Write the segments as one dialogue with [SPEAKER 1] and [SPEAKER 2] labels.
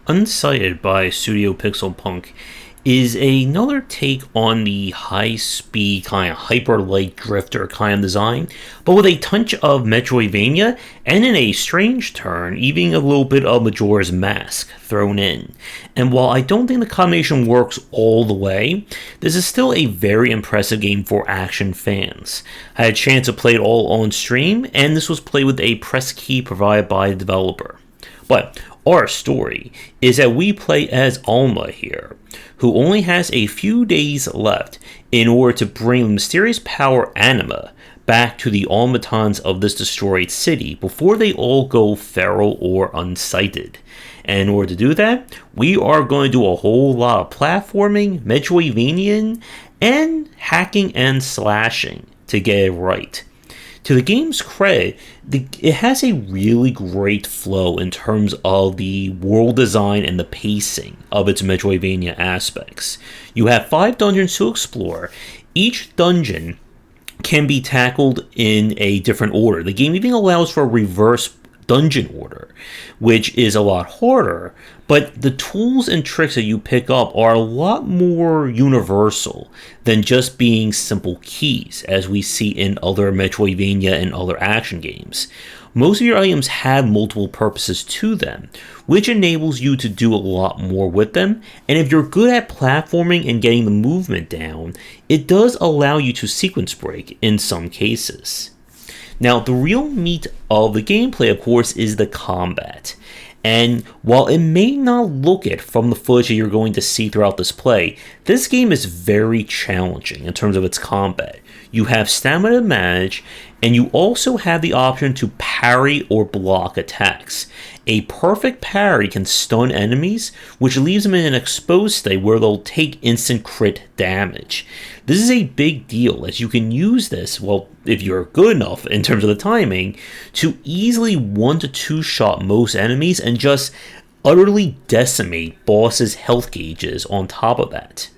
[SPEAKER 1] Unsighted by Studio Pixel Punk is another take on the high-speed kind of hyper-light drifter kind of design, but with a touch of Metroidvania and in a strange turn, even a little bit of Majora's Mask thrown in. And while I don't think the combination works all the way, this is still a very impressive game for action fans. I had a chance to play it all on stream, and this was played with a press key provided by the developer. But our story is that we play as Alma here, who only has a few days left in order to bring the mysterious power Anima back to the automatons of this destroyed city before they all go feral or unsighted. And in order to do that, we are going to do a whole lot of platforming, Metroidvanian, and hacking and slashing to get it right. To the game's credit, it has a really great flow in terms of the world design and the pacing of its Metroidvania aspects. You have 5 dungeons to explore. Each dungeon can be tackled in a different order. The game even allows for a reverse dungeon order, which is a lot harder, but the tools and tricks that you pick up are a lot more universal than just being simple keys, as we see in other Metroidvania and other action games. Most of your items have multiple purposes to them, which enables you to do a lot more with them, and if you're good at platforming and getting the movement down, it does allow you to sequence break in some cases. Now, the real meat of the gameplay, of course, is the combat. And while it may not look it from the footage that you're going to see throughout this play, this game is very challenging in terms of its combat. You have stamina to manage, and you also have the option to parry or block attacks. A perfect parry can stun enemies, which leaves them in an exposed state where they'll take instant crit damage. This is a big deal, as you can use this, well, if you're good enough in terms of the timing, to easily 1 to 2 shot most enemies and just utterly decimate bosses' health gauges on top of that.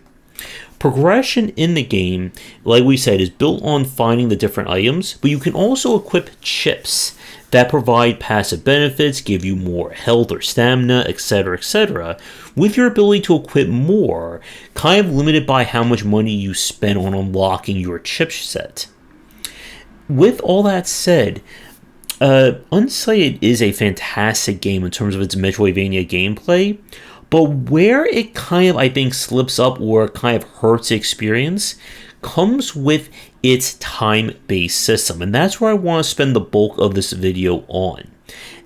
[SPEAKER 1] Progression in the game, like we said, is built on finding the different items, but you can also equip chips that provide passive benefits, give you more health or stamina, etc., with your ability to equip more, kind of limited by how much money you spend on unlocking your chip set. With all that said, Unsighted is a fantastic game in terms of its Metroidvania gameplay, but where it kind of, I think, slips up or kind of hurts the experience comes with its time-based system, and that's where I want to spend the bulk of this video on.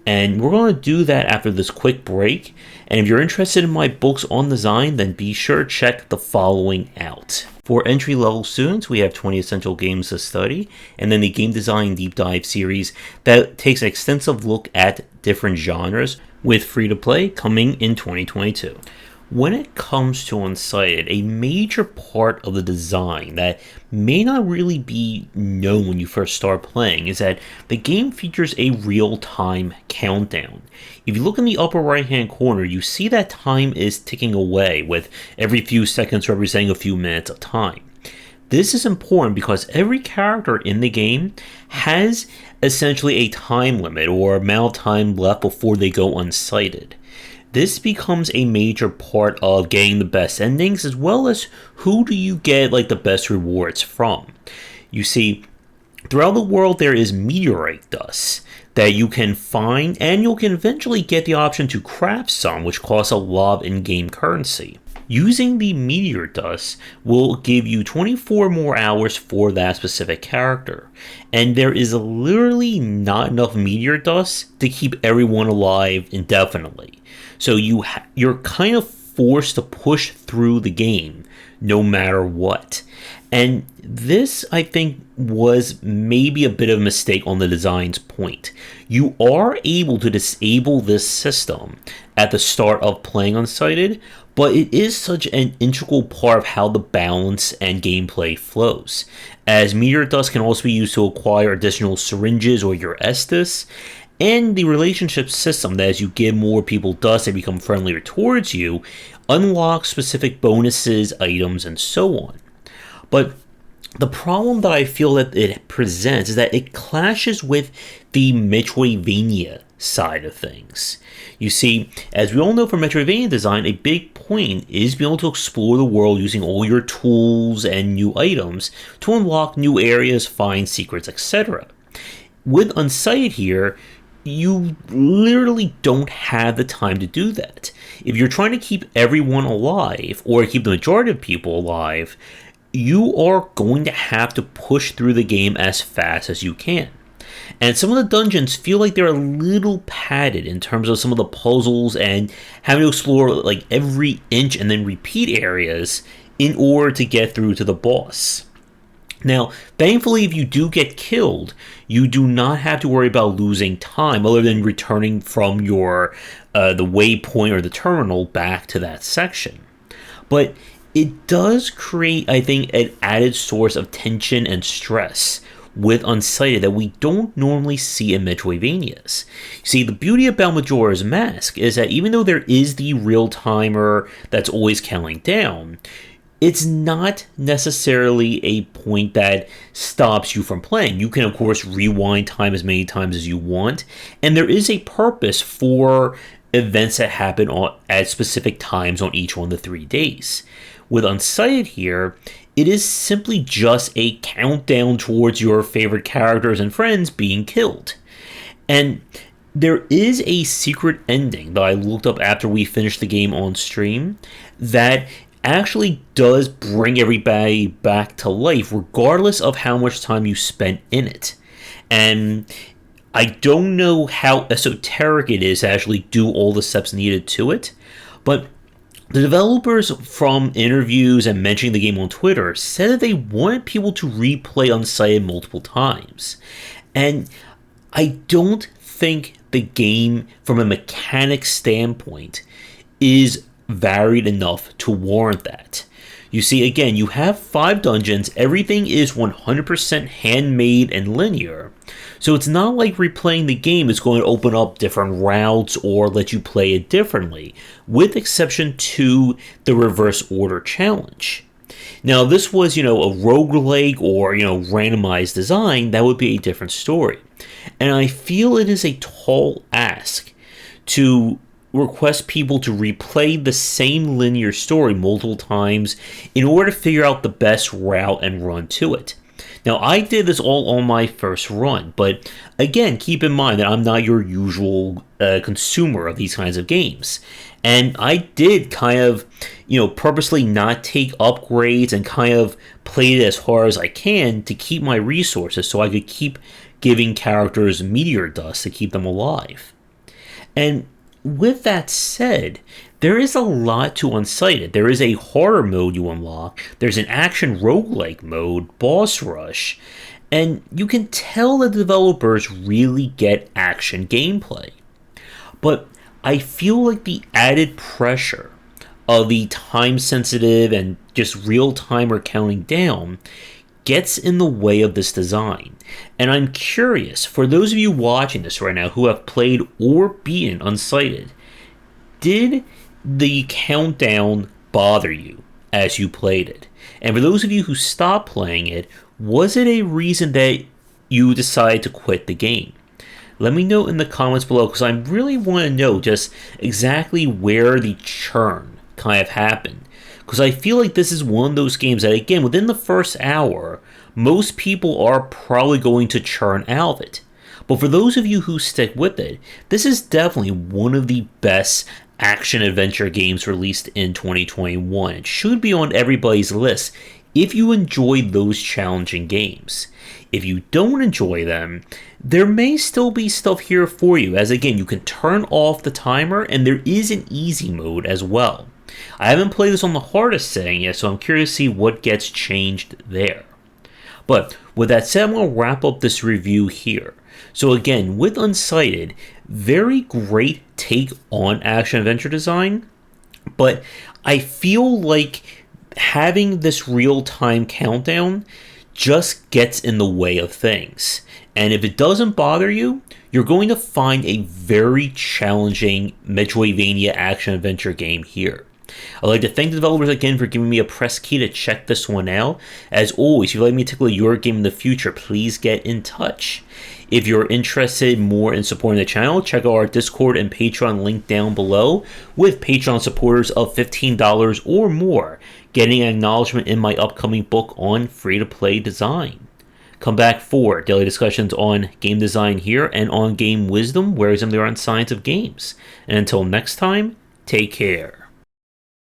[SPEAKER 1] And we're going to do that after this quick break, and if you're interested in my books on design, then be sure to check the following out. For entry-level students, we have 20 essential games to study, and then the Game Design Deep Dive series that takes an extensive look at different genres, with free-to-play coming in 2022. When it comes to Unsighted, a major part of the design that may not really be known when you first start playing is that the game features a real-time countdown. If you look in the upper right-hand corner, you see that time is ticking away, with every few seconds representing a few minutes of time. This is important because every character in the game has essentially a time limit or amount of time left before they go unsighted. This becomes a major part of getting the best endings, as well as who do you get like the best rewards from. You see, throughout the world there is meteorite dust that you can find, and you can eventually get the option to craft some, which costs a lot of in-game currency. Using the meteor dust will give you 24 more hours for that specific character. And there is literally not enough meteor dust to keep everyone alive indefinitely. So you're kind of forced to push through the game no matter what. And this, I think, was maybe a bit of a mistake on the design's point. You are able to disable this system at the start of playing Unsighted, but it is such an integral part of how the balance and gameplay flows, as meteor dust can also be used to acquire additional syringes or your Estus, and the relationship system that as you give more people dust, they become friendlier towards you, unlocks specific bonuses, items, and so on. But The problem that I feel that it presents is that it clashes with the Metroidvania side of things. You see, as we all know from Metroidvania design, a big point is being able to explore the world using all your tools and new items to unlock new areas, find secrets, etc. With Unsighted here, you literally don't have the time to do that. If you're trying to keep everyone alive, or keep the majority of people alive, you are going to have to push through the game as fast as you can. And some of the dungeons feel like they're a little padded in terms of some of the puzzles and having to explore like every inch and then repeat areas in order to get through to the boss. Now, thankfully, if you do get killed, you do not have to worry about losing time other than returning from your the waypoint or the terminal back to that section. But it does create, I think, an added source of tension and stress with Unsighted that we don't normally see in Metroidvanias. See, the beauty about Majora's Mask is that even though there is the real timer that's always counting down, it's not necessarily a point that stops you from playing. You can, of course, rewind time as many times as you want, and there is a purpose for events that happen at specific times on each one of the 3 days. With Unsighted here, it is simply just a countdown towards your favorite characters and friends being killed. And there is a secret ending that I looked up after we finished the game on stream that actually does bring everybody back to life, regardless of how much time you spent in it. And I don't know how esoteric it is to actually do all the steps needed to it, but the developers, from interviews and mentioning the game on Twitter, said that they wanted people to replay Unsighted multiple times. And I don't think the game, from a mechanic standpoint, is varied enough to warrant that. You see, again, you have 5 dungeons, everything is 100% handmade and linear, so it's not like replaying the game is going to open up different routes or let you play it differently, with exception to the reverse order challenge. Now, if this was, a roguelike or, randomized design, that would be a different story. And I feel it is a tall ask to request people to replay the same linear story multiple times in order to figure out the best route and run to it. Now, I did this all on my first run, but again, keep in mind that I'm not your usual consumer of these kinds of games. And I did kind of, purposely not take upgrades and kind of played it as hard as I can to keep my resources so I could keep giving characters meteor dust to keep them alive. And with that said, there is a lot to Unsighted. There is a horror mode you unlock, there's an action roguelike mode, boss rush, and you can tell the developers really get action gameplay. But I feel like the added pressure of the time-sensitive and just real-timer counting down gets in the way of this design. And I'm curious, for those of you watching this right now who have played or beaten Unsighted, did the countdown bother you as you played it? And for those of you who stopped playing it, was it a reason that you decided to quit the game? Let me know in the comments below, because I really want to know just exactly where the churn kind of happened. Because I feel like this is one of those games that, again, within the first hour, most people are probably going to churn out of it. But for those of you who stick with it, this is definitely one of the best action-adventure games released in 2021. It should be on everybody's list if you enjoy those challenging games. If you don't enjoy them, there may still be stuff here for you, as again, you can turn off the timer, and there is an easy mode as well. I haven't played this on the hardest setting yet, so I'm curious to see what gets changed there. But with that said, I'm going to wrap up this review here. So again, with Unsighted, very great take on action-adventure design, but I feel like having this real-time countdown just gets in the way of things. And if it doesn't bother you, you're going to find a very challenging Metroidvania action-adventure game here. I'd like to thank the developers again for giving me a press key to check this one out. As always, if you'd like me to tickle your game in the future, please get in touch. If you're interested more in supporting the channel, check out our Discord and Patreon link down below, with Patreon supporters of $15 or more getting acknowledgement in my upcoming book on free-to-play design. Come back for daily discussions on game design here and on game wisdom, where there are on science of games. And until next time, take care.